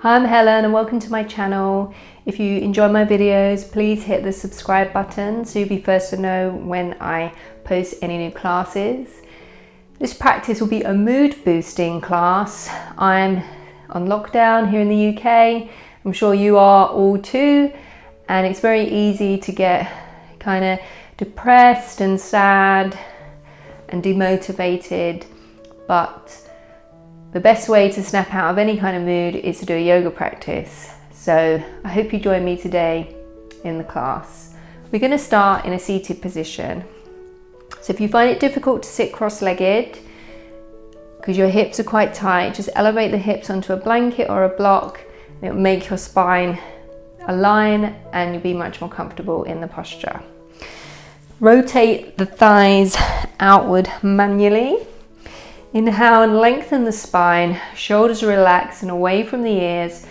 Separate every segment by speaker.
Speaker 1: Hi, I'm Helen and welcome to my channel. If you enjoy my videos, please hit the subscribe button so you'll be first to know when I post any new classes. This practice will be a mood boosting class. I'm on lockdown here in the UK. I'm sure you are all too, and it's very easy to get kind of depressed and sad and demotivated, but the best way to snap out of any kind of mood is to do a yoga practice. So I hope you join me today in the class. We're going to start in a seated position. So if you find it difficult to sit cross-legged because your hips are quite tight, just elevate the hips onto a blanket or a block. It will make your spine align and you'll be much more comfortable in the posture. Rotate the thighs outward manually. Inhale and lengthen the spine, shoulders relax and away from the ears,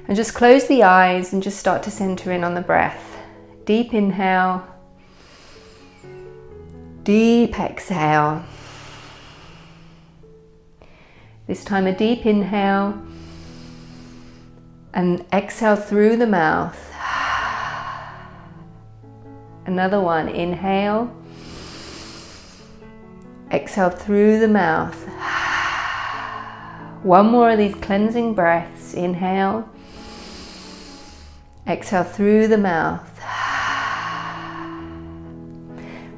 Speaker 1: and just close the eyes and just start to center in on the breath. Deep inhale, deep exhale. This time a deep inhale and exhale through the mouth. Another one, inhale. Exhale through the mouth. One more of these cleansing breaths. Inhale. Exhale through the mouth.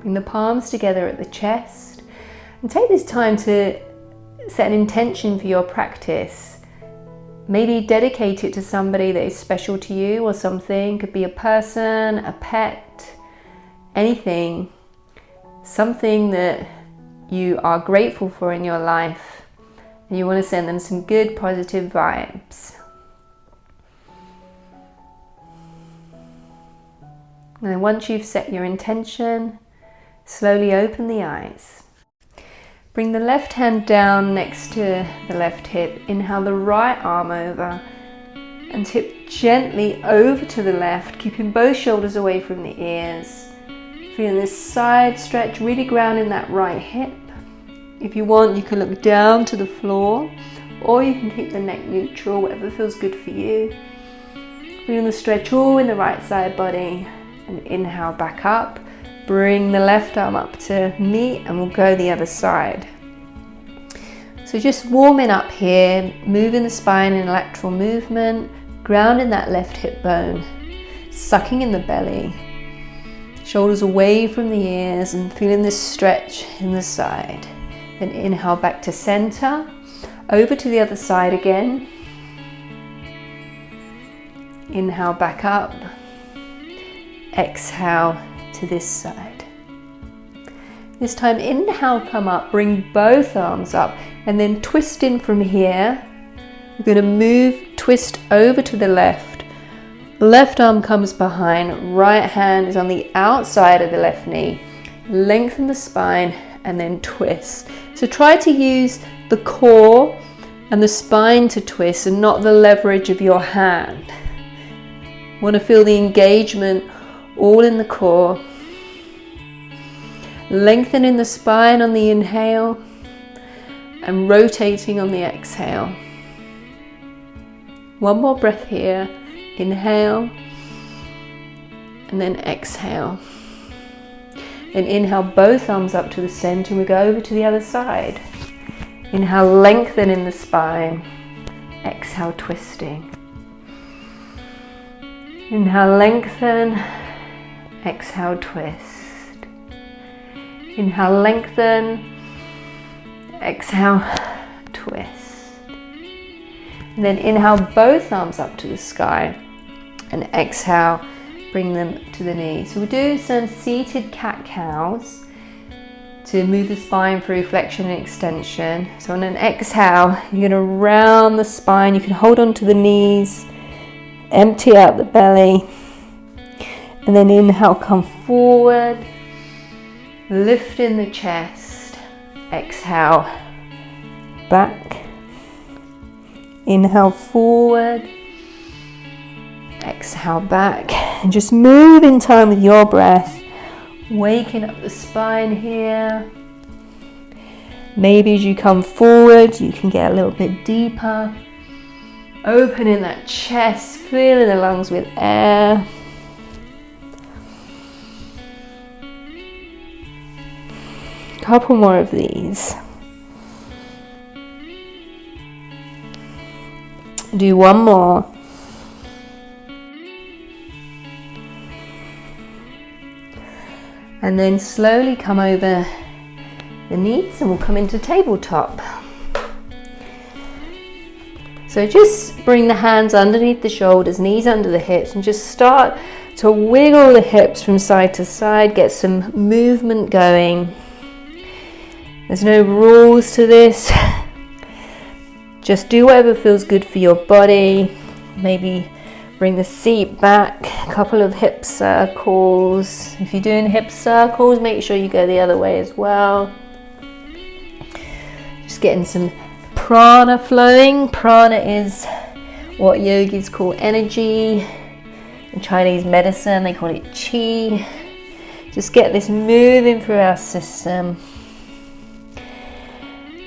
Speaker 1: Bring the palms together at the chest and take this time to set an intention for your practice. Maybe dedicate it to somebody that is special to you or something. Could be a person, a pet, anything. Something that you are grateful for in your life, and you want to send them some good positive vibes. And then once you've set your intention, slowly open the eyes. Bring the left hand down next to the left hip. Inhale the right arm over and tip gently over to the left, keeping both shoulders away from the ears. Feeling this side stretch, really grounding that right hip. If you want, you can look down to the floor, or you can keep the neck neutral, whatever feels good for you. Feeling the stretch all in the right side body, and inhale back up. Bring the left arm up to meet, and we'll go the other side. So just warming up here, moving the spine in lateral movement, grounding that left hip bone, sucking in the belly. Shoulders away from the ears and feeling this stretch in the side. Then inhale back to center, over to the other side again. Inhale back up. Exhale to this side. This time inhale, come up, bring both arms up and then twist in from here. You're going to move, twist over to the left. Left arm comes behind, right hand is on the outside of the left knee. Lengthen the spine and then twist. So try to use the core and the spine to twist and not the leverage of your hand. Want to feel the engagement all in the core. Lengthening the spine on the inhale and rotating on the exhale. One more breath here. Inhale and then exhale. Then inhale both arms up to the center and we go over to the other side. Inhale, lengthen in the spine. Exhale, twisting. Inhale, lengthen. Exhale, twist. Inhale, lengthen. Exhale, twist. And then inhale both arms up to the sky. And exhale, bring them to the knees. So we'll do some seated cat-cows to move the spine through flexion and extension. So on an exhale, you're going to round the spine. You can hold on to the knees, empty out the belly. And then inhale, come forward, lift in the chest. Exhale, back. Inhale, forward. Exhale back and just move in time with your breath, waking up the spine here. Maybe as you come forward, you can get a little bit deeper. Opening that chest, filling the lungs with air. Couple more of these. Do one more. And then slowly come over the knees and we'll come into tabletop. So just bring the hands underneath the shoulders, knees under the hips, and just start to wiggle the hips from side to side, get some movement going. There's no rules to this. Just do whatever feels good for your body. Maybe bring the seat back, a couple of hip circles. If you're doing hip circles, make sure you go the other way as well. Just getting some prana flowing. Prana is what yogis call energy. In Chinese medicine, they call it qi. Just get this moving through our system.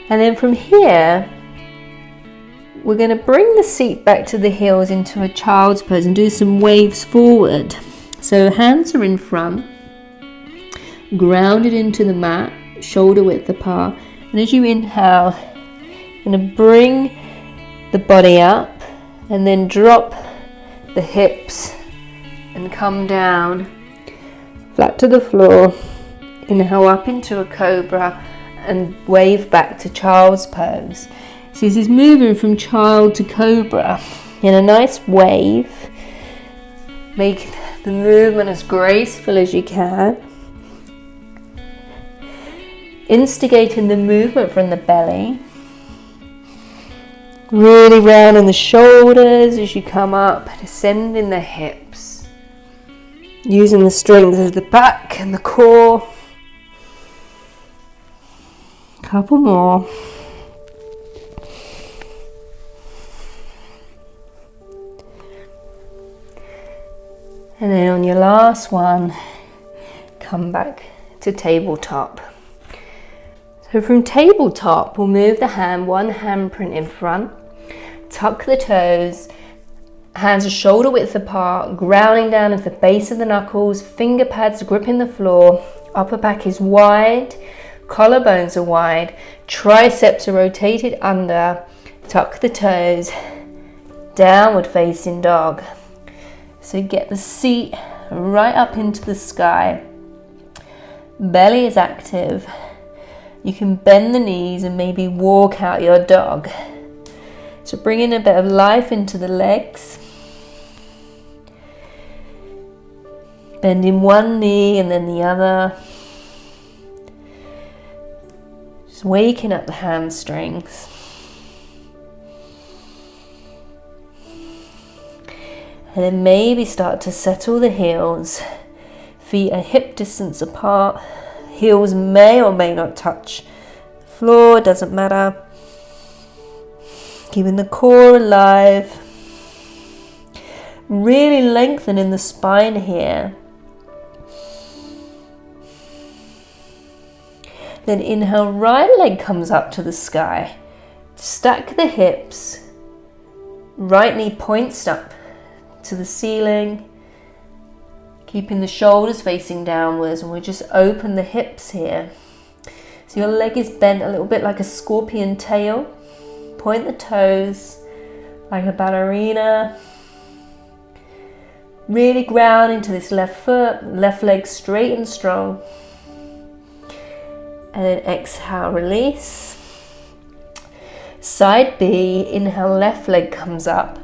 Speaker 1: And then from here, we're going to bring the seat back to the heels into a child's pose and do some waves forward. So hands are in front, grounded into the mat, shoulder width apart. And as you inhale, you're going to bring the body up and then drop the hips and come down flat to the floor. Inhale up into a cobra and wave back to child's pose. So this is moving from child to cobra in a nice wave. Make the movement as graceful as you can. Instigating the movement from the belly. Really rounding the shoulders as you come up, descending the hips. Using the strength of the back and the core. Couple more. And then on your last one, come back to tabletop. So from tabletop, we'll move the hand, one handprint in front, tuck the toes, hands are shoulder width apart, grounding down at the base of the knuckles, finger pads gripping the floor, upper back is wide, collarbones are wide, triceps are rotated under, tuck the toes, downward facing dog. So get the seat right up into the sky. Belly is active. You can bend the knees and maybe walk out your dog. So bring in a bit of life into the legs. Bending one knee and then the other. Just waking up the hamstrings. And then maybe start to settle the heels. Feet are hip distance apart. Heels may or may not touch the floor, doesn't matter. Keeping the core alive. Really lengthening the spine here. Then inhale, right leg comes up to the sky. Stack the hips. Right knee points up to the ceiling, keeping the shoulders facing downwards, and we'll just open the hips here. So your leg is bent a little bit like a scorpion tail. Point the toes like a ballerina. Really ground into this left foot, left leg straight and strong. And then exhale, release. Side B, inhale, left leg comes up.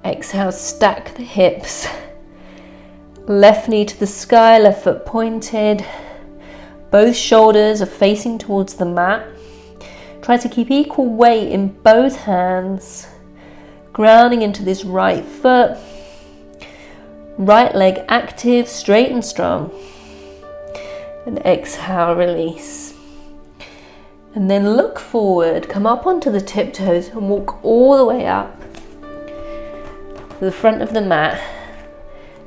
Speaker 1: Exhale, stack the hips. Left knee to the sky, left foot pointed. Both shoulders are facing towards the mat. Try to keep equal weight in both hands. Grounding into this right foot. Right leg active, straight and strong. And exhale, release. And then look forward, come up onto the tiptoes and walk all the way up to the front of the mat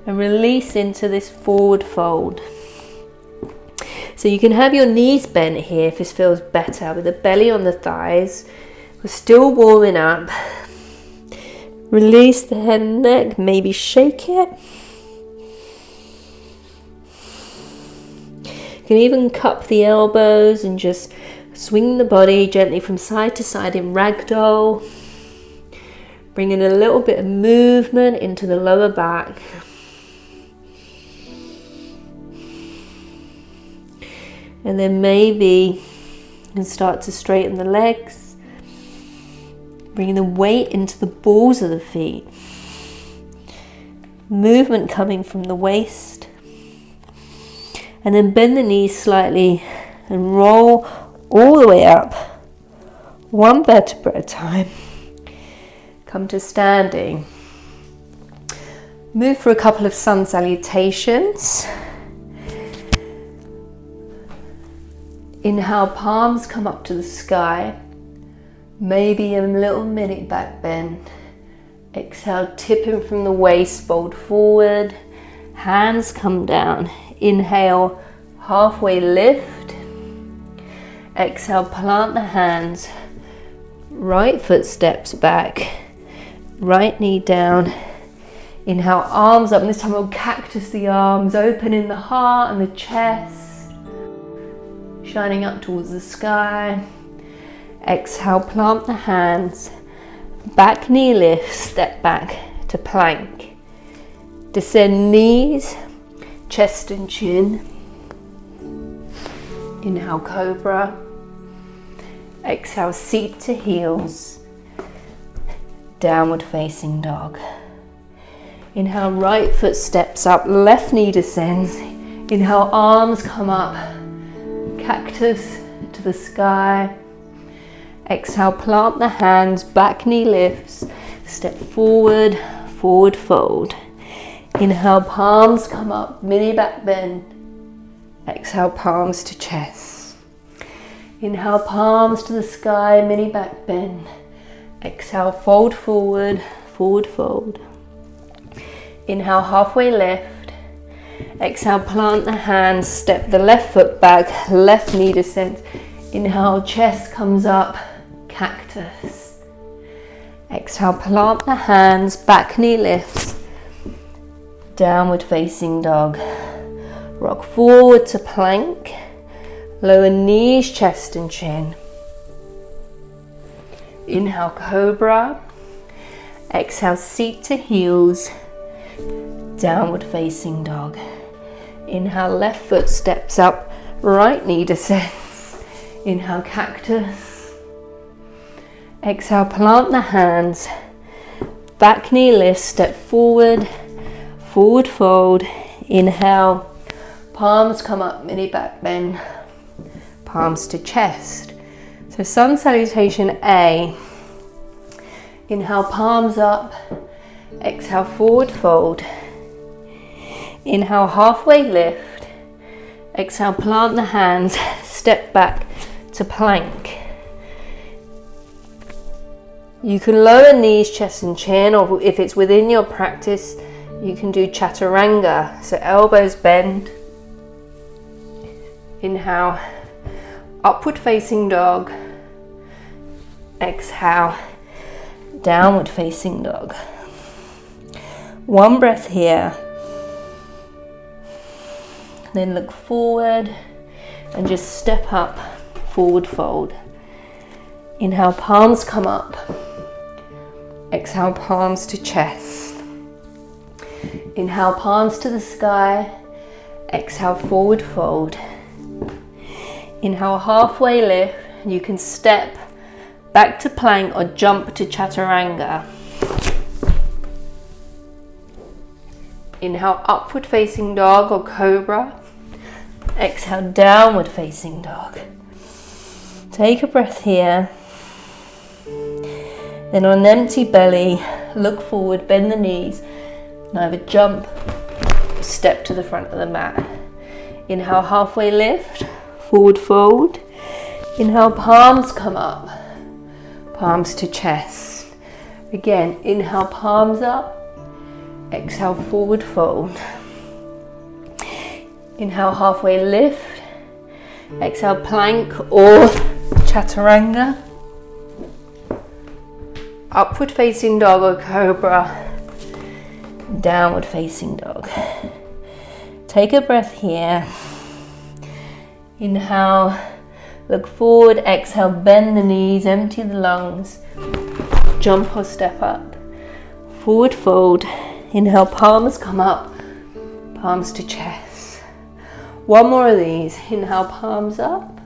Speaker 1: and release into this forward fold. So you can have your knees bent here if this feels better, with the belly on the thighs. We're still warming up. Release the head and neck, maybe shake it. You can even cup the elbows and just swing the body gently from side to side in ragdoll. Bringing a little bit of movement into the lower back. And then maybe you can start to straighten the legs. Bringing the weight into the balls of the feet. Movement coming from the waist. And then bend the knees slightly and roll all the way up. One vertebra at a time. Come to standing. Move for a couple of sun salutations. Inhale, palms come up to the sky. Maybe a little mini back bend. Exhale, tipping from the waist, fold forward. Hands come down. Inhale, halfway lift. Exhale, plant the hands. Right foot steps back. Right knee down. Inhale, arms up. And this time we'll cactus the arms, opening the heart and the chest. Shining up towards the sky. Exhale, plant the hands. Back knee lift, step back to plank. Descend knees, chest and chin. Inhale, cobra. Exhale, seat to heels. Downward facing dog. Inhale, right foot steps up, left knee descends. Inhale, arms come up. Cactus to the sky. Exhale, plant the hands, back knee lifts. Step forward, forward fold. Inhale, palms come up, mini back bend. Exhale, palms to chest. Inhale, palms to the sky, mini back bend. Exhale, fold forward, forward fold. Inhale, halfway lift. Exhale, plant the hands, step the left foot back, left knee descends. Inhale, chest comes up, cactus. Exhale, plant the hands, back knee lifts. Downward facing dog. Rock forward to plank. Lower knees, chest and chin. Inhale, cobra. Exhale, seat to heels. Downward facing dog. Inhale, left foot steps up, right knee descends. Inhale, cactus. Exhale, plant the hands. Back knee lifts, step forward, forward fold. Inhale, palms come up, mini back bend. Palms to chest. So sun salutation A. Inhale, palms up. Exhale, forward fold. Inhale, halfway lift. Exhale, plant the hands, step back to plank. You can lower knees, chest and chin, or if it's within your practice, you can do chaturanga. So elbows bend. Inhale, upward facing dog. Exhale, downward facing dog. One breath here. Then look forward and just step up, forward fold. Inhale, palms come up. Exhale, palms to chest. Inhale, palms to the sky. Exhale, forward fold. Inhale, halfway lift. You can step back to plank or jump to chaturanga. Inhale, upward facing dog or cobra. Exhale, downward facing dog. Take a breath here. Then on an empty belly, look forward, bend the knees, and either jump or step to the front of the mat. Inhale, halfway lift, forward fold. Inhale, palms come up, palms to chest. Again, inhale, palms up. Exhale, forward fold. Inhale, halfway lift. Exhale, plank or chaturanga. Upward facing dog or cobra. Downward facing dog. Take a breath here. Inhale, look forward, exhale, bend the knees, empty the lungs. Jump or step up. Forward fold. Inhale, palms come up, palms to chest. One more of these. Inhale, palms up.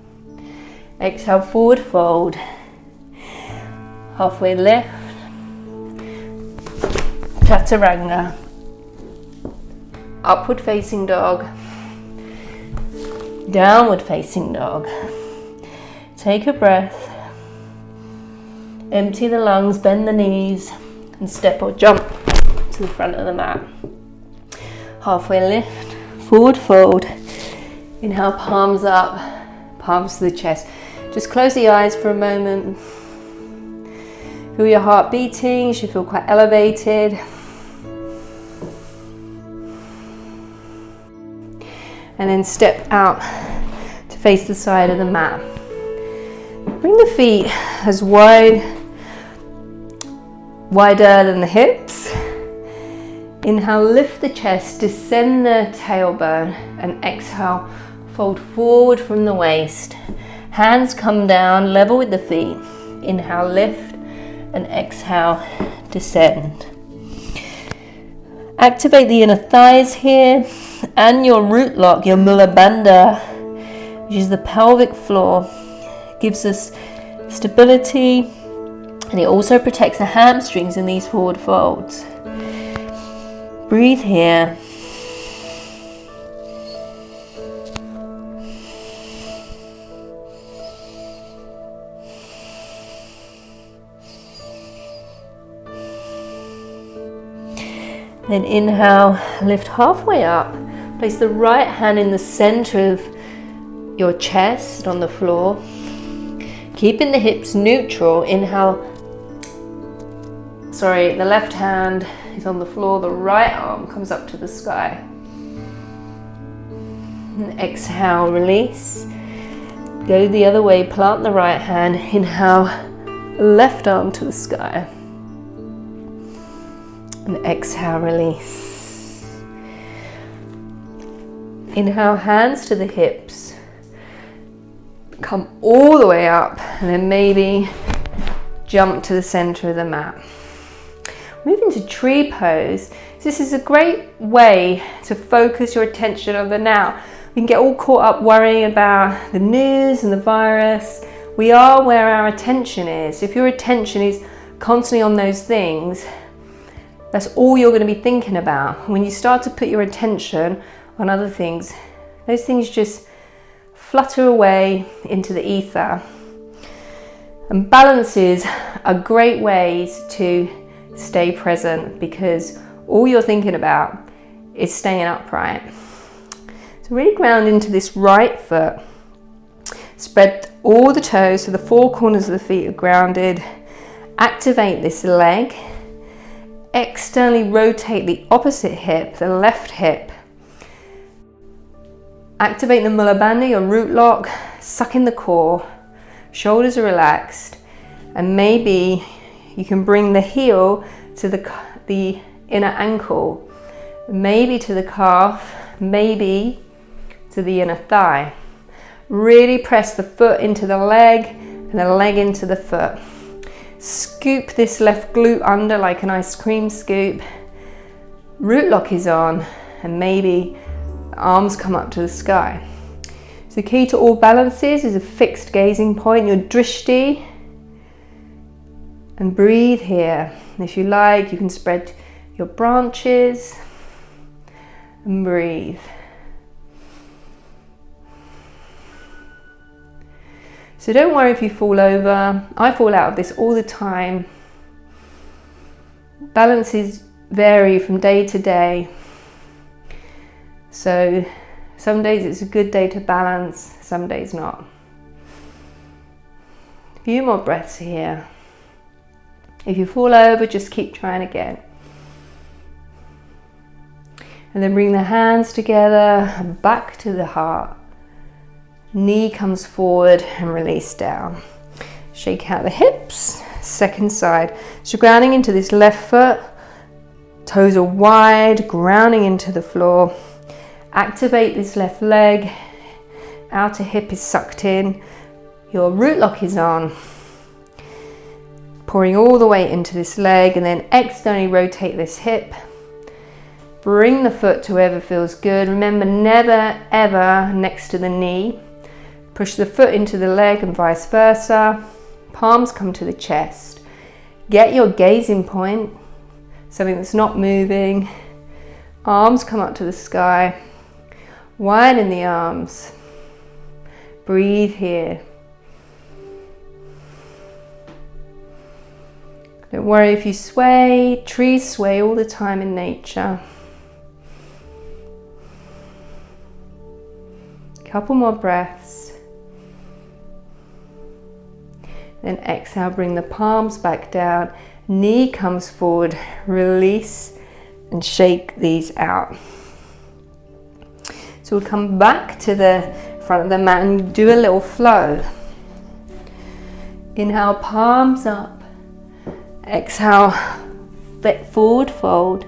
Speaker 1: Exhale, forward fold. Halfway lift. Chaturanga. Upward facing dog. Downward facing dog. Take a breath. Empty the lungs, bend the knees, and step or jump to the front of the mat. Halfway lift, forward fold. Inhale, palms up, palms to the chest. Just close the eyes for a moment. Feel your heart beating, you should feel quite elevated. And then step out to face the side of the mat. Bring the feet as wider than the hips. Inhale, lift the chest, descend the tailbone, and exhale, fold forward from the waist. Hands come down, level with the feet. Inhale, lift, and exhale, descend. Activate the inner thighs here and your root lock, your mula bandha, which is the pelvic floor. It gives us stability, and it also protects the hamstrings in these forward folds. Breathe here. Then inhale, lift halfway up. Place the right hand in the center of your chest on the floor. Keeping the hips neutral. Inhale. The left hand is on the floor. The right arm comes up to the sky. And exhale, release. Go the other way, plant the right hand. Inhale, left arm to the sky. And exhale, release. Inhale, hands to the hips. Come all the way up, and then maybe jump to the center of the mat. Move into tree pose. This is a great way to focus your attention on the now. We can get all caught up worrying about the news and the virus. We are where our attention is. If your attention is constantly on those things, that's all you're going to be thinking about. When you start to put your attention on other things, those things just flutter away into the ether. And balances are great ways to stay present, because all you're thinking about is staying upright. So really ground into this right foot. Spread all the toes so the four corners of the feet are grounded. Activate this leg. Externally rotate the opposite hip, the left hip. Activate the mula bandha, your root lock. Suck in the core. Shoulders are relaxed. And maybe you can bring the heel to the inner ankle. Maybe to the calf. Maybe to the inner thigh. Really press the foot into the leg and the leg into the foot. Scoop this left glute under like an ice cream scoop. Root lock is on, and maybe the arms come up to the sky. So the key to all balances is a fixed gazing point, your drishti. And breathe here. And if you like, you can spread your branches and breathe. So don't worry if you fall over. I fall out of this all the time. Balances vary from day to day. So some days it's a good day to balance, some days not. A few more breaths here. If you fall over, just keep trying again. And then bring the hands together, back to the heart. Knee comes forward and release down. Shake out the hips, second side. So grounding into this left foot, toes are wide, grounding into the floor. Activate this left leg, outer hip is sucked in, your root lock is on. Pouring all the weight into this leg, and then externally rotate this hip. Bring the foot to wherever feels good. Remember, never ever next to the knee. Push the foot into the leg and vice versa. Palms come to the chest. Get your gazing point, something that's not moving. Arms come up to the sky. Widen the arms. Breathe here. Don't worry if you sway. Trees sway all the time in nature. Couple more breaths. Then exhale, bring the palms back down. Knee comes forward. Release and shake these out. So we'll come back to the front of the mat and do a little flow. Inhale, palms up. Exhale, forward fold.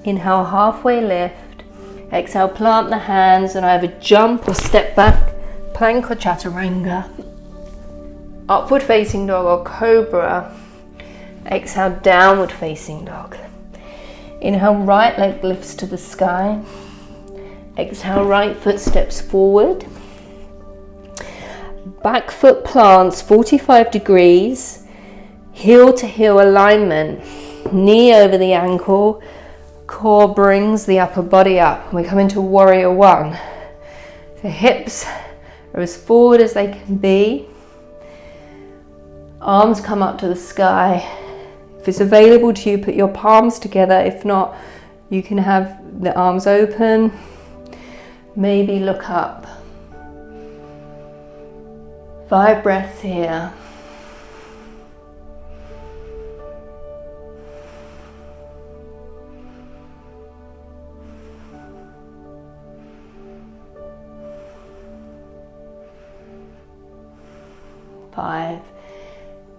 Speaker 1: Inhale, halfway lift. Exhale, plant the hands and either jump or step back, plank or chaturanga. Upward facing dog or cobra. Exhale, downward facing dog. Inhale, right leg lifts to the sky. Exhale, right foot steps forward. Back foot plants 45 degrees. Heel to heel alignment. Knee over the ankle. Core brings the upper body up. We come into warrior one. The hips are as forward as they can be. Arms come up to the sky. If it's available to you, put your palms together. If not, you can have the arms open. Maybe look up. 5 breaths here.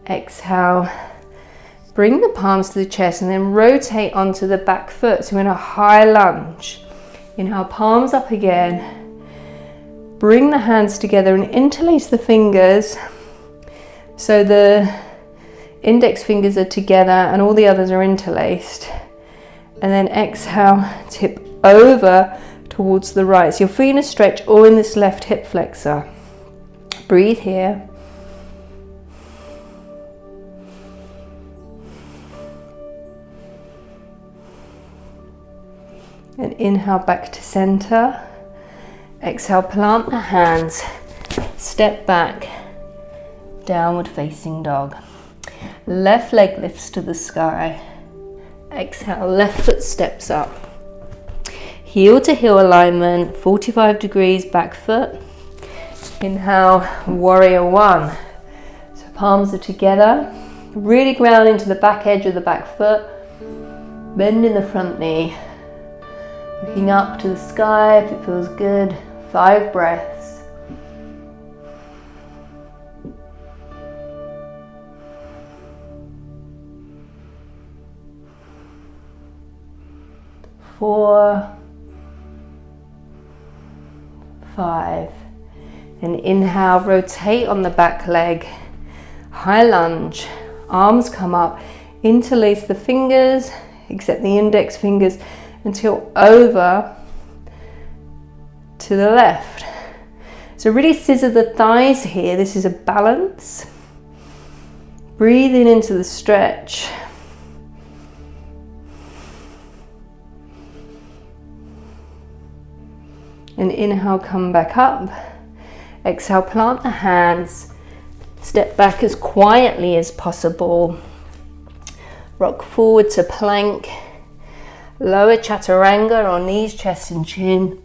Speaker 1: Exhale, bring the palms to the chest and then rotate onto the back foot. So in a high lunge. Inhale, palms up again. Bring the hands together and interlace the fingers so the index fingers are together and all the others are interlaced. And then exhale, tip over towards the right. So you're feeling a stretch all in this left hip flexor. Breathe here. And inhale back to center. Exhale, plant the hands, step back, downward facing dog. Left leg lifts to the sky. Exhale, left foot steps up. Heel to heel alignment, 45 degrees back foot. Inhale, warrior one. So palms are together. Really ground into the back edge of the back foot. Bend in the front knee. Looking up to the sky if it feels good. 5 breaths. Four, 5. And inhale, rotate on the back leg. High lunge. Arms come up. Interlace the fingers, except the index fingers, until over to the left. So really scissor the thighs here. This is a balance. Breathing into the stretch. And inhale, come back up. Exhale, plant the hands. Step back as quietly as possible. Rock forward to plank. Lower chaturanga or knees, chest and chin.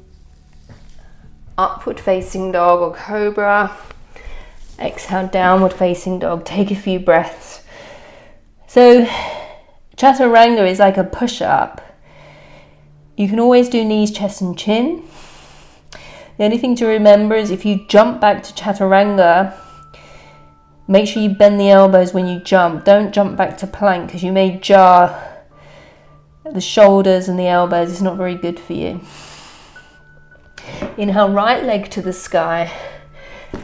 Speaker 1: Upward facing dog or cobra. Exhale, downward facing dog. Take a few breaths. So chaturanga is like a push-up. You can always do knees, chest and chin. The only thing to remember is if you jump back to chaturanga, Make sure you bend the elbows when you jump. Don't jump back to plank because you may jar the shoulders and the elbows. It's not very good for you. Inhale, right leg to the sky.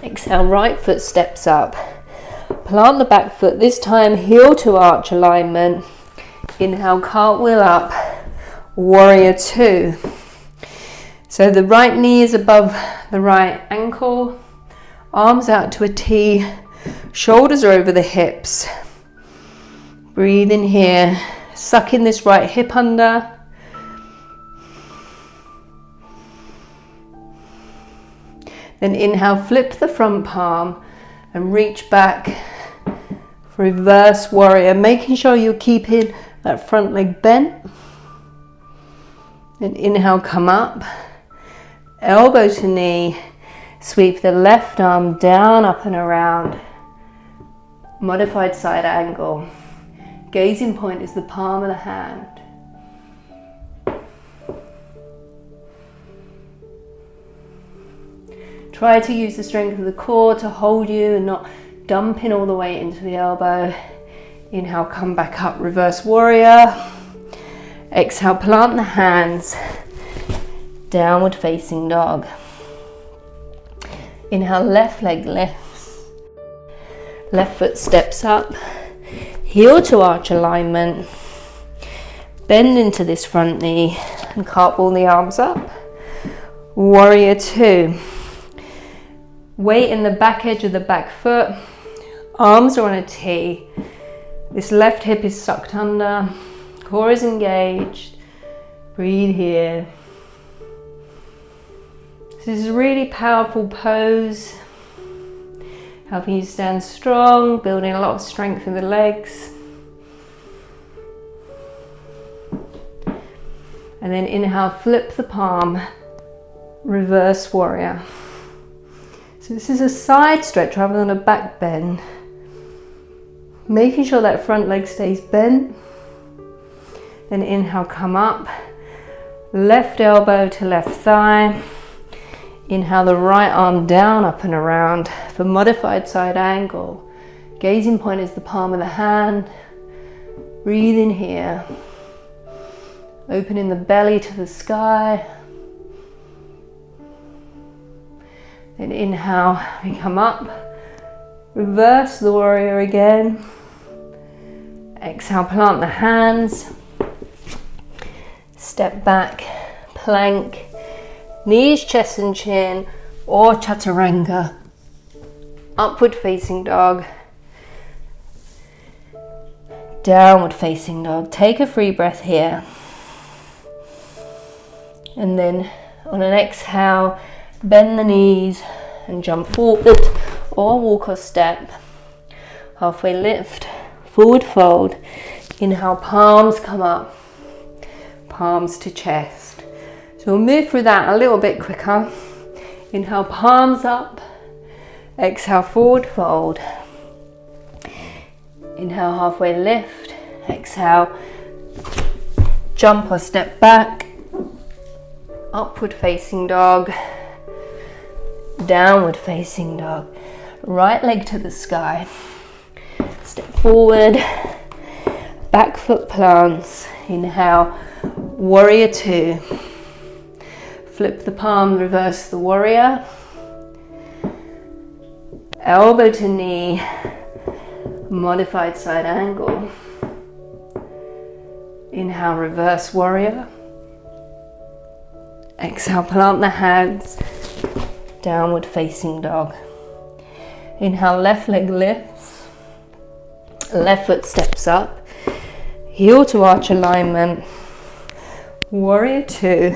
Speaker 1: Exhale, right foot steps up. Plant the back foot, this time heel to arch alignment. Inhale, cartwheel up, warrior two. So the right knee is above the right ankle, arms out to a T, shoulders are over the hips. Breathe in here, suck in this right hip under. Then inhale, flip the front palm and reach back for reverse warrior, making sure you're keeping that front leg bent. Then inhale, come up, elbow to knee, sweep the left arm down, up and around. Modified side angle. Gazing point is the palm of the hand. Try to use the strength of the core to hold you and not dumping all the weight into the elbow. Inhale, come back up, reverse warrior. Exhale, plant the hands, downward facing dog. Inhale, left leg lifts. Left foot steps up. Heel to arch alignment. Bend into this front knee and cartwheel the arms up. Warrior two. Weight in the back edge of the back foot. Arms are on a T. This left hip is sucked under. Core is engaged. Breathe here. This is a really powerful pose. Helping you stand strong, building a lot of strength in the legs. And then inhale, flip the palm, reverse warrior. So this is a side stretch rather than a back bend. Making sure that front leg stays bent. Then inhale, come up. Left elbow to left thigh. Inhale the right arm down, up and around for modified side angle. Gazing point is the palm of the hand. Breathe in here. Opening the belly to the sky. Then inhale, we come up. Reverse the warrior again. Exhale, plant the hands. Step back, plank. Knees, chest and chin, or chaturanga. Upward facing dog. Downward facing dog. Take a free breath here. And then on an exhale, bend the knees and jump forward or walk or step. Halfway lift, forward fold. Inhale, palms come up, palms to chest. So we'll move through that a little bit quicker. Inhale, palms up. Exhale, forward fold. Inhale, halfway lift. Exhale, jump or step back. Upward facing dog. Downward facing dog. Right leg to the sky. Step forward. Back foot plants. Inhale, warrior two. Flip the palm, reverse the warrior. Elbow to knee. Modified side angle. Inhale, reverse warrior. Exhale, plant the hands. Downward facing dog. Inhale, left leg lifts. Left foot steps up. Heel to arch alignment. Warrior two.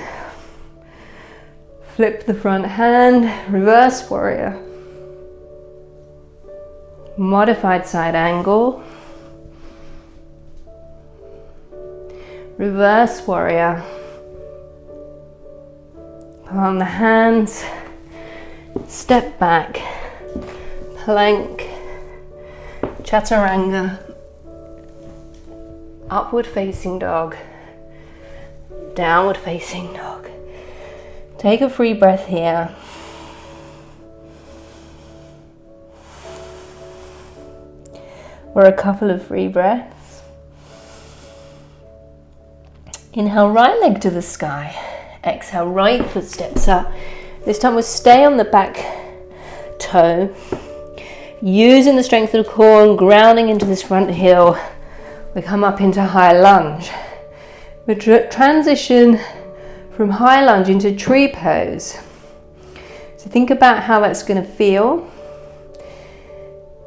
Speaker 1: Flip the front hand, reverse warrior. Modified side angle. Reverse warrior. Palm the hands. Step back. Plank. Chaturanga. Upward facing dog. Downward facing dog. Take a free breath here. or a couple of free breaths. Inhale, right leg to the sky. Exhale, right foot steps up. This time we'll stay on the back toe, using the strength of the core and grounding into this front heel. We come up into high lunge. We transition from high lunge into tree pose. So think about how that's going to feel.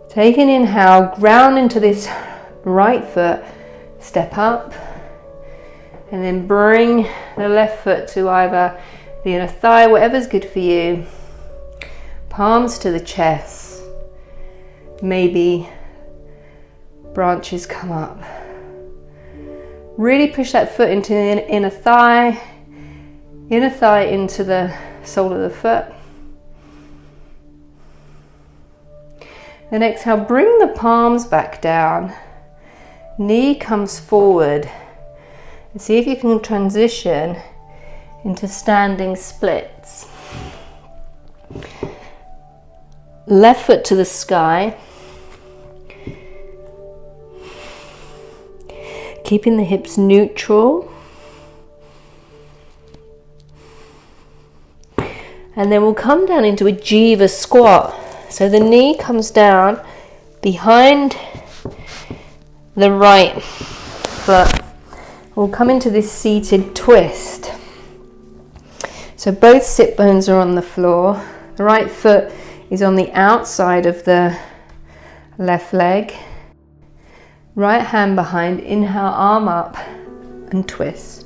Speaker 1: Take an inhale, ground into this right foot, step up, and then bring the left foot to either the inner thigh, whatever's good for you. Palms to the chest. Maybe branches come up. Really push that foot into the inner thigh into the sole of the foot. Then exhale, bring the palms back down. Knee comes forward. And see if you can transition into standing splits. Left foot to the sky. Keeping the hips neutral. And then we'll come down into a jiva squat. So the knee comes down behind the right foot. We'll come into this seated twist. So both sit bones are on the floor. The right foot is on the outside of the left leg. Right hand behind. Inhale, arm up and twist.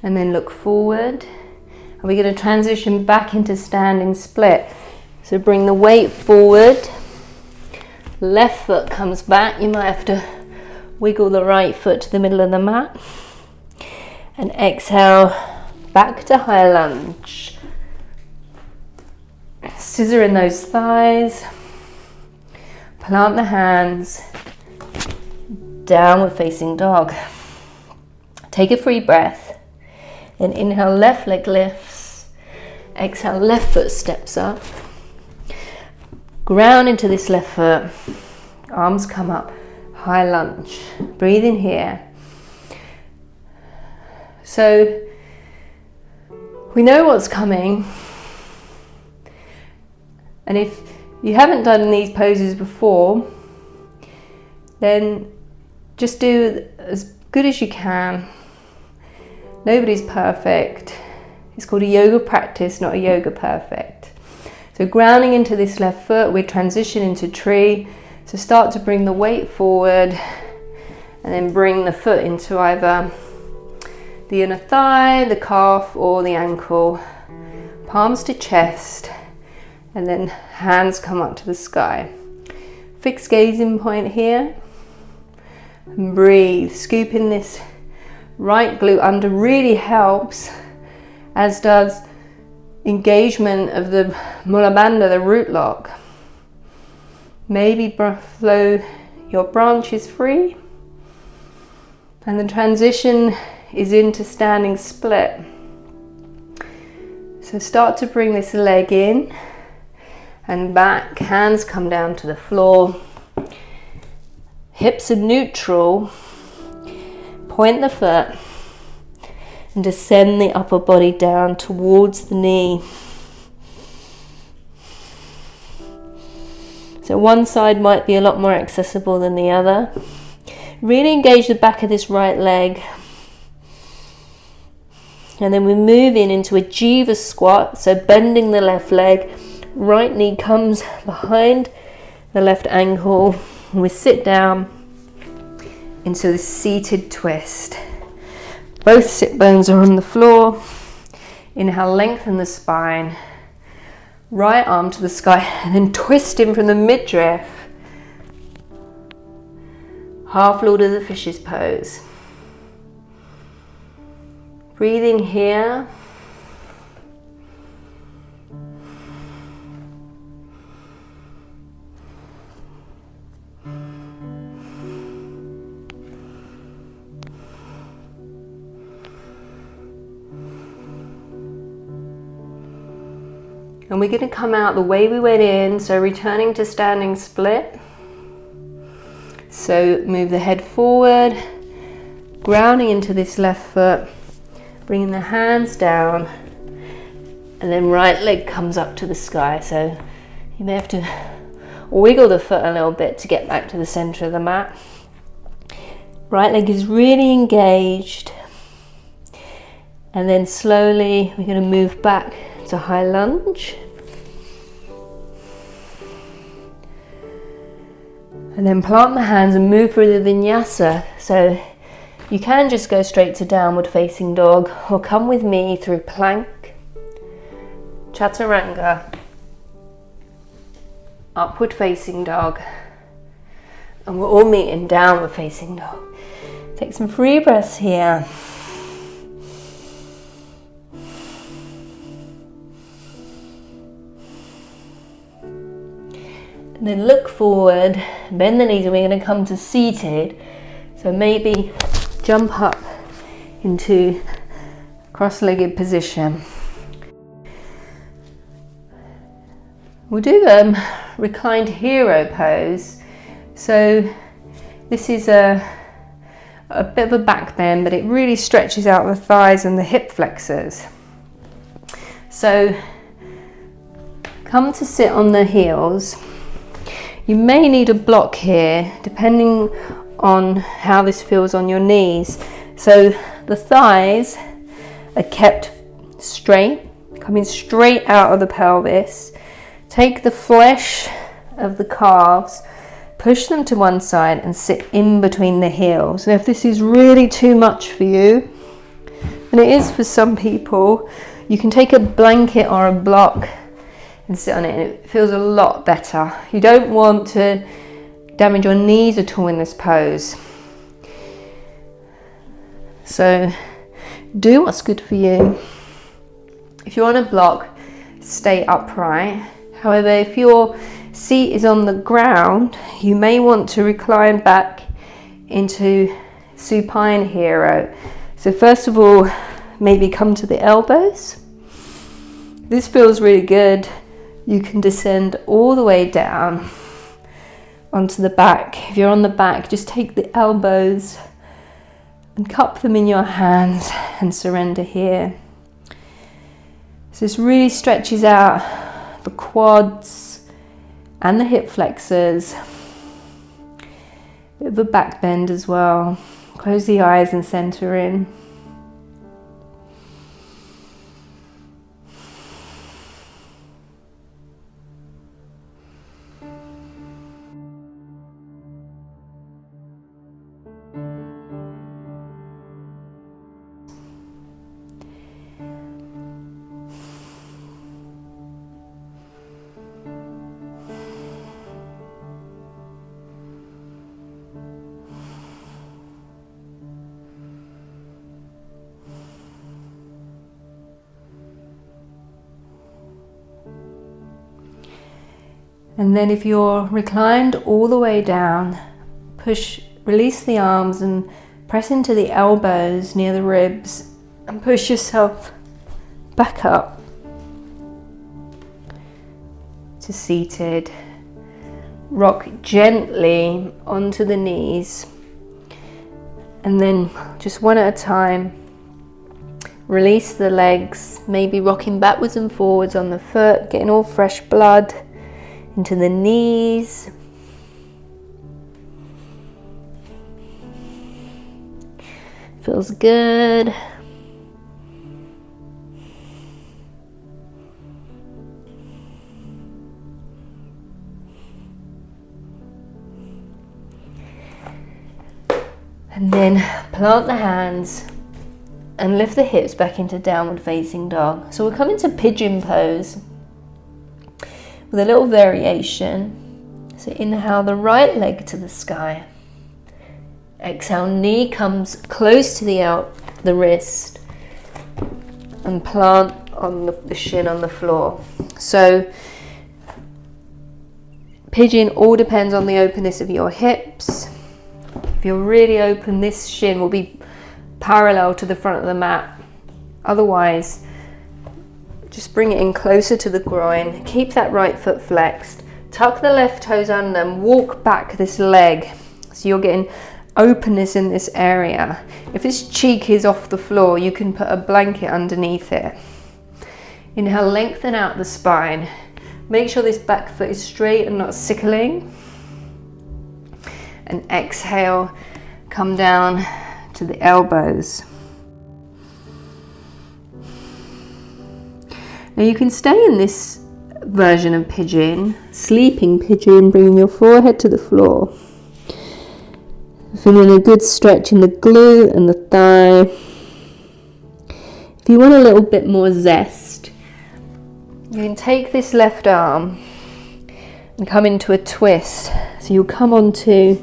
Speaker 1: And then look forward. And we're going to transition back into standing split. So bring the weight forward. Left foot comes back. You might have to wiggle the right foot to the middle of the mat. And exhale, back to high lunge. Scissor in those thighs. Plant the hands. Downward facing dog. Take a free breath. Then inhale, left leg lifts. Exhale, left foot steps up. Ground into this left foot. Arms come up. High lunge. Breathe in here. So we know what's coming. And if you haven't done these poses before, then just do as good as you can. Nobody's perfect. It's called a yoga practice, not a yoga perfect. So grounding into this left foot, we transition into tree. So start to bring the weight forward and then bring the foot into either the inner thigh, the calf or the ankle. Palms to chest and then hands come up to the sky. Fixed gazing point here. And breathe, scoop in this right glute under, really helps, as does engagement of the mula bandha, the root lock. Maybe flow your branches free. And the transition is into standing split. So start to bring this leg in and back, hands come down to the floor. Hips are neutral. Point the foot and descend the upper body down towards the knee. So one side might be a lot more accessible than the other. Really engage the back of this right leg. And then we move into a jiva squat, so bending the left leg. Right knee comes behind the left ankle. We sit down into the seated twist. Both sit bones are on the floor. Inhale, lengthen the spine. Right arm to the sky and then twist in from the midriff. Half Lord of the Fishes pose. Breathing here. And we're going to come out the way we went in, so returning to standing split. So move the head forward, grounding into this left foot, bringing the hands down, and then right leg comes up to the sky. So you may have to wiggle the foot a little bit to get back to the center of the mat. Right leg is really engaged. And then slowly we're going to move back to high lunge. And then plant the hands and move through the vinyasa. So you can just go straight to downward facing dog, or come with me through plank, chaturanga, upward facing dog, and we'll all meet in downward facing dog. Take some free breaths here. And then look forward, bend the knees, and we're going to come to seated. So maybe jump up into cross-legged position. We'll do reclined hero pose. So this is a bit of a back bend, but it really stretches out the thighs and the hip flexors. So come to sit on the heels. You may need a block here, depending on how this feels on your knees. So the thighs are kept straight, coming straight out of the pelvis. Take the flesh of the calves, push them to one side and sit in between the heels. Now if this is really too much for you, and it is for some people, you can take a blanket or a block and sit on it, and it feels a lot better. You don't want to damage your knees at all in this pose. So do what's good for you. If you're on a block, stay upright. However, if your seat is on the ground, you may want to recline back into supine hero. So first of all, maybe come to the elbows. This feels really good. You can descend all the way down onto the back. If you're on the back, just take the elbows and cup them in your hands and surrender here. So this really stretches out the quads and the hip flexors. Bit of a back bend as well. Close the eyes and center in. And then if you're reclined all the way down, release the arms and press into the elbows near the ribs and push yourself back up to seated. Rock gently onto the knees, and then just one at a time, release the legs, maybe rocking backwards and forwards on the foot, getting all fresh blood into the knees. Feels good. And then plant the hands and lift the hips back into downward facing dog. So we're coming to pigeon pose with a little variation. So inhale the right leg to the sky. Exhale, knee comes close to the wrist, and plant on the shin on the floor. So pigeon all depends on the openness of your hips. If you're really open, this shin will be parallel to the front of the mat. Otherwise, Just bring it in closer to the groin. Keep that right foot flexed. Tuck the left toes under and walk back this leg. So you're getting openness in this area. If this cheek is off the floor, you can put a blanket underneath it. Inhale, lengthen out the spine. Make sure this back foot is straight and not sickling. And exhale, come down to the elbows. Now you can stay in this version of pigeon, sleeping pigeon, bringing your forehead to the floor. Feeling a good stretch in the glute and the thigh. If you want a little bit more zest, you can take this left arm and come into a twist. So you'll come onto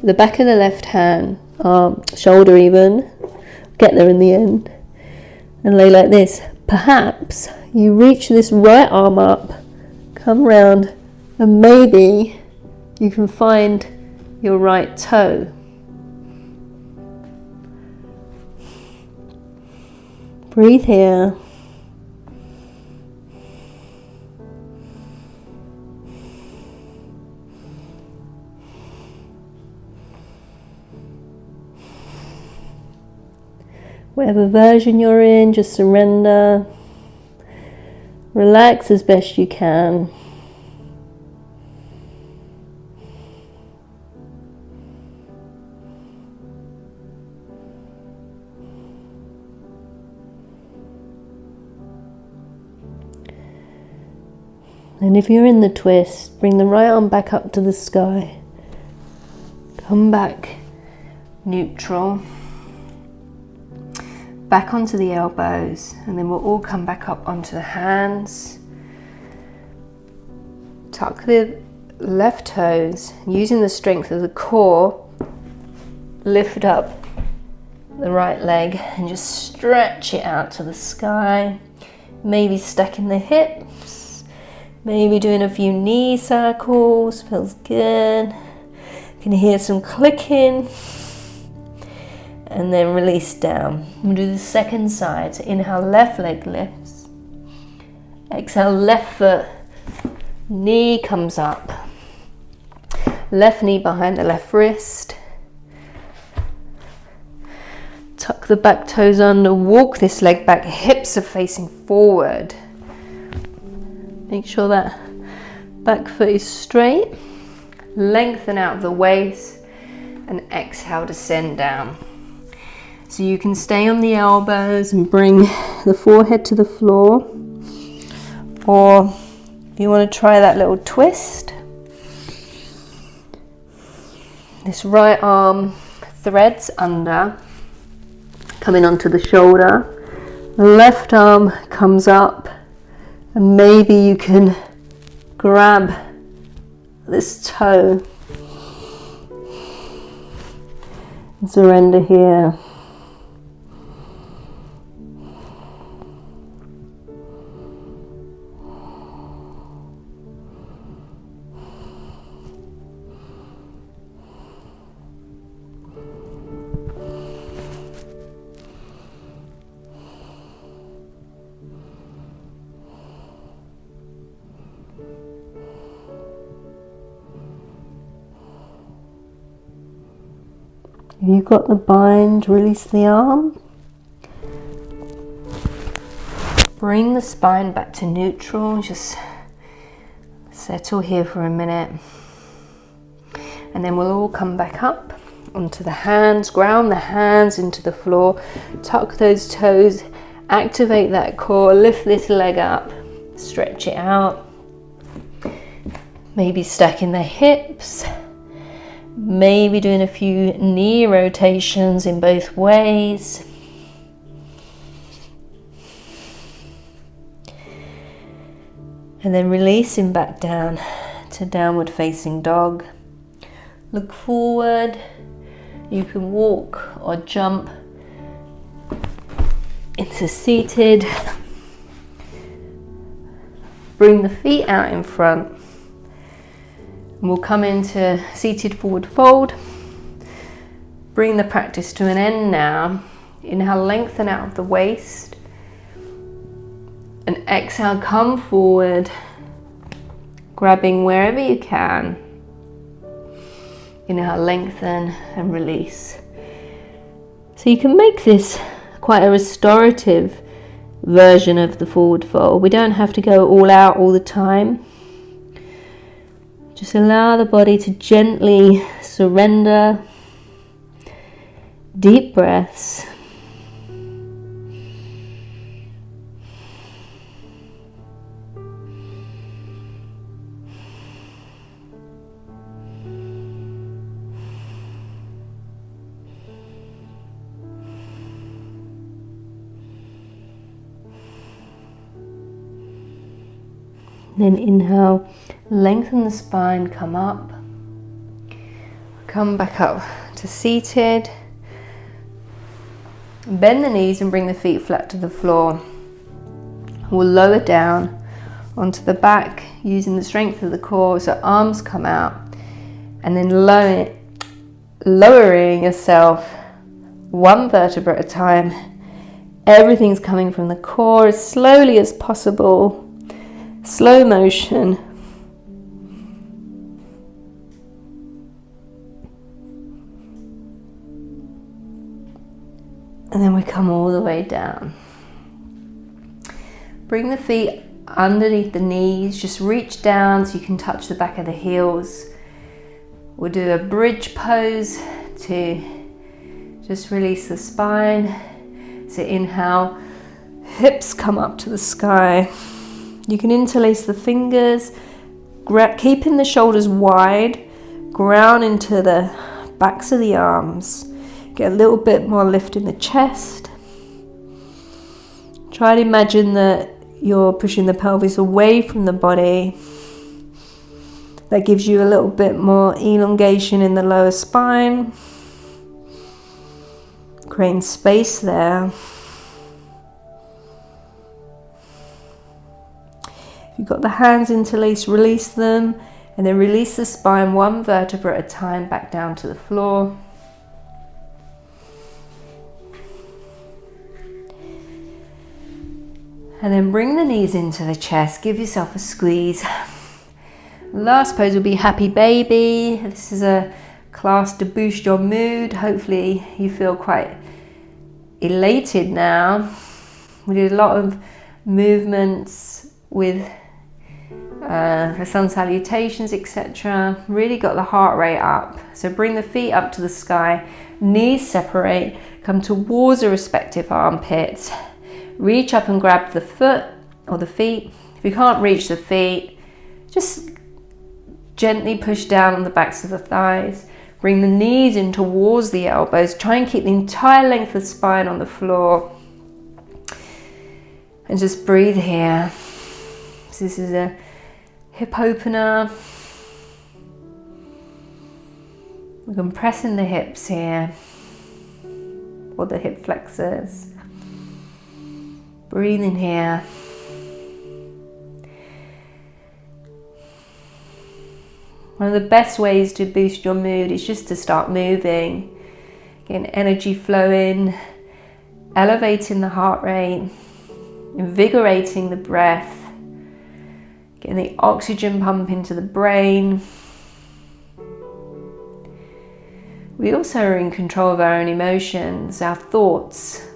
Speaker 1: the back of the left hand, arm, shoulder even, get there in the end, and lay like this. Perhaps you reach this right arm up, come round, and maybe you can find your right toe. Breathe here. Whatever version you're in, just surrender. Relax as best you can. And if you're in the twist, bring the right arm back up to the sky. Come back neutral. Back onto the elbows, and then we'll all come back up onto the hands. Tuck the left toes, using the strength of the core, lift up the right leg and just stretch it out to the sky. Maybe stacking the hips, maybe doing a few knee circles, feels good. You can hear some clicking. And then release down. We'll do the second side. So inhale, left leg lifts. Exhale, left foot, knee comes up. Left knee behind the left wrist. Tuck the back toes under, walk this leg back, hips are facing forward. Make sure that back foot is straight. Lengthen out the waist and exhale, descend down. So you can stay on the elbows and bring the forehead to the floor. Or if you want to try that little twist, this right arm threads under, coming onto the shoulder. The left arm comes up, and maybe you can grab this toe and surrender here. If you've got the bind, release the arm. Bring the spine back to neutral. Just settle here for a minute. And then we'll all come back up onto the hands, ground the hands into the floor, tuck those toes, activate that core, lift this leg up, stretch it out. Maybe stacking the hips. Maybe doing a few knee rotations in both ways. And then releasing back down to downward facing dog. Look forward. You can walk or jump into seated. Bring the feet out in front. And we'll come into seated forward fold. Bring the practice to an end now. Inhale, lengthen out of the waist. And exhale, come forward, grabbing wherever you can. Inhale, lengthen and release. So you can make this quite a restorative version of the forward fold. We don't have to go all out all the time. Just allow the body to gently surrender. Deep breaths. Then inhale, lengthen the spine, come up. Come back up to seated. Bend the knees and bring the feet flat to the floor. We'll lower down onto the back using the strength of the core, so arms come out. And then lowering yourself one vertebra at a time. Everything's coming from the core as slowly as possible. Slow motion. And then we come all the way down. Bring the feet underneath the knees. Just reach down so you can touch the back of the heels. We'll do a bridge pose to just release the spine. So inhale, hips come up to the sky. You can interlace the fingers, keeping the shoulders wide, ground into the backs of the arms. Get a little bit more lift in the chest. Try to imagine that you're pushing the pelvis away from the body. That gives you a little bit more elongation in the lower spine. Creating space there. If you've got the hands interlaced, release them, and then release the spine one vertebra at a time back down to the floor. And then bring the knees into the chest, give yourself a squeeze. Last pose will be happy baby. This is a class to boost your mood. Hopefully you feel quite elated now. We did a lot of movements with the sun salutations, etc. Really got the heart rate up. So bring the feet up to the sky, knees separate, come towards the respective armpits. Reach up and grab the foot or the feet. If you can't reach the feet, just gently push down on the backs of the thighs. Bring the knees in towards the elbows. Try and keep the entire length of the spine on the floor. And just breathe here. So this is a hip opener. We're compressing the hips here, or the hip flexors. Breathe in here. One of the best ways to boost your mood is just to start moving, getting energy flowing, elevating the heart rate, invigorating the breath, getting the oxygen pump into the brain. We also are in control of our own emotions. Our thoughts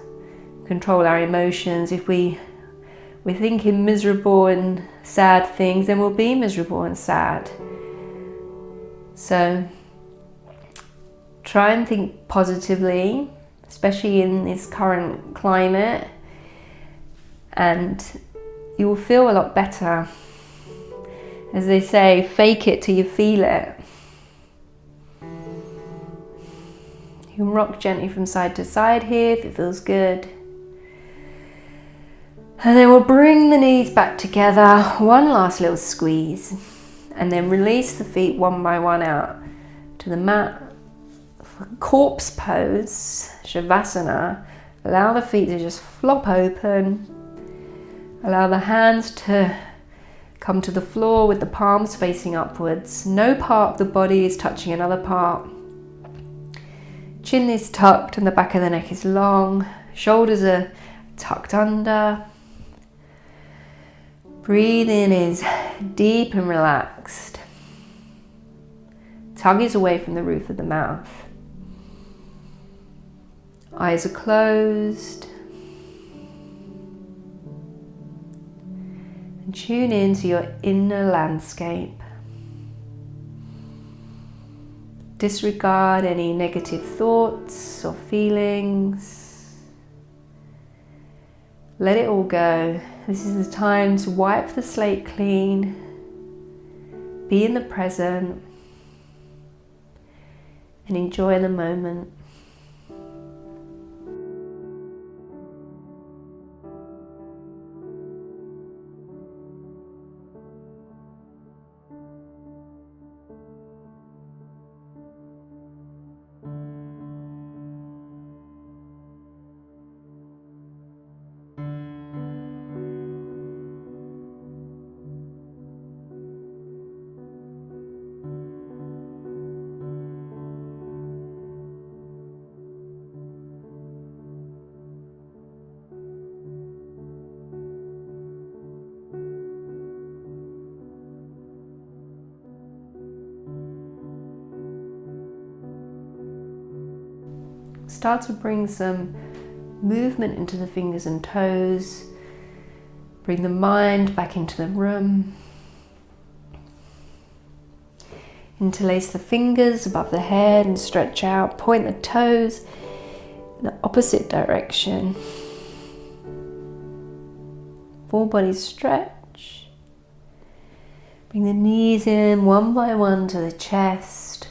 Speaker 1: control our emotions. If we're thinking miserable and sad things, then we'll be miserable and sad. So try and think positively, especially in this current climate, and you will feel a lot better. As they say, fake it till you feel it. You can rock gently from side to side here if it feels good. And then we'll bring the knees back together, one last little squeeze, and then release the feet one by one out to the mat. For corpse pose, Shavasana, allow the feet to just flop open. Allow the hands to come to the floor with the palms facing upwards. No part of the body is touching another part. Chin is tucked and the back of the neck is long. Shoulders are tucked under. Breathe in is deep and relaxed. Tongue is away from the roof of the mouth. Eyes are closed. And tune into your inner landscape. Disregard any negative thoughts or feelings. Let it all go. This is the time to wipe the slate clean. Be in the present. And enjoy the moment. Start to bring some movement into the fingers and toes. Bring the mind back into the room. Interlace the fingers above the head and stretch out. Point the toes in the opposite direction. Full body stretch. Bring the knees in one by one to the chest.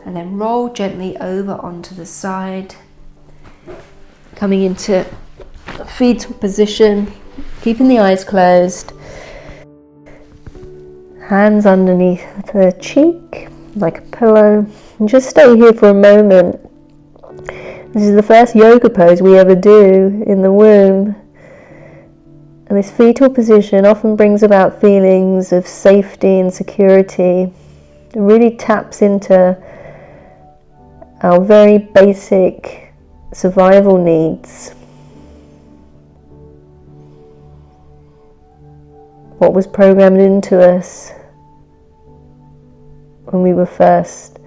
Speaker 1: And then roll gently over onto the side. Coming into a fetal position, keeping the eyes closed. Hands underneath the cheek, like a pillow. And just stay here for a moment. This is the first yoga pose we ever do in the womb. And this fetal position often brings about feelings of safety and security. It really taps into our very basic survival needs. What was programmed into us when we were first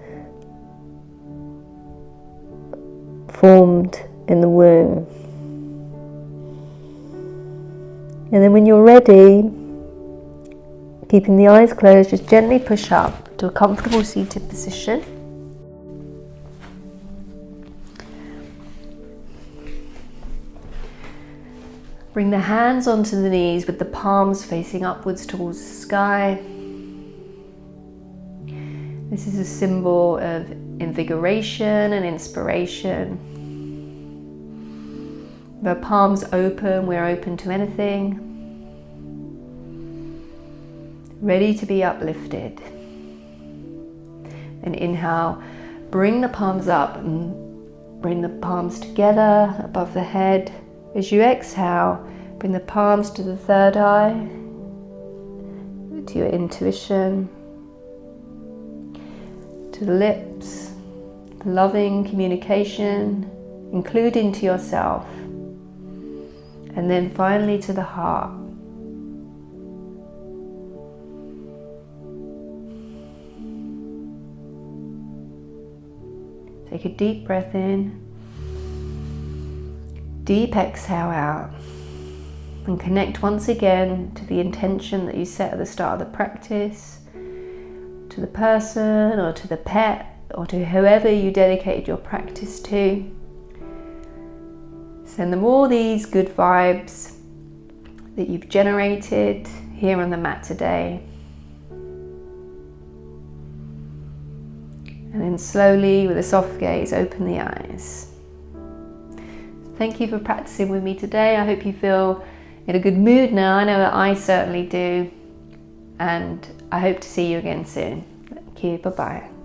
Speaker 1: formed in the womb. And then when you're ready, keeping the eyes closed, just gently push up to a comfortable seated position. Bring the hands onto the knees with the palms facing upwards towards the sky. This is a symbol of invigoration and inspiration. With our palms open, we're open to anything. Ready to be uplifted. And inhale, bring the palms up and bring the palms together above the head. As you exhale, bring the palms to the third eye, to your intuition, to the lips, loving communication, including to yourself, and then finally to the heart. Take a deep breath in. Deep exhale out, and connect once again to the intention that you set at the start of the practice, to the person or to the pet or to whoever you dedicated your practice to. Send them all these good vibes that you've generated here on the mat today. And then slowly, with a soft gaze, open the eyes. Thank you for practicing with me today. I hope you feel in a good mood now. I know that I certainly do. And I hope to see you again soon. Thank you. Bye-bye.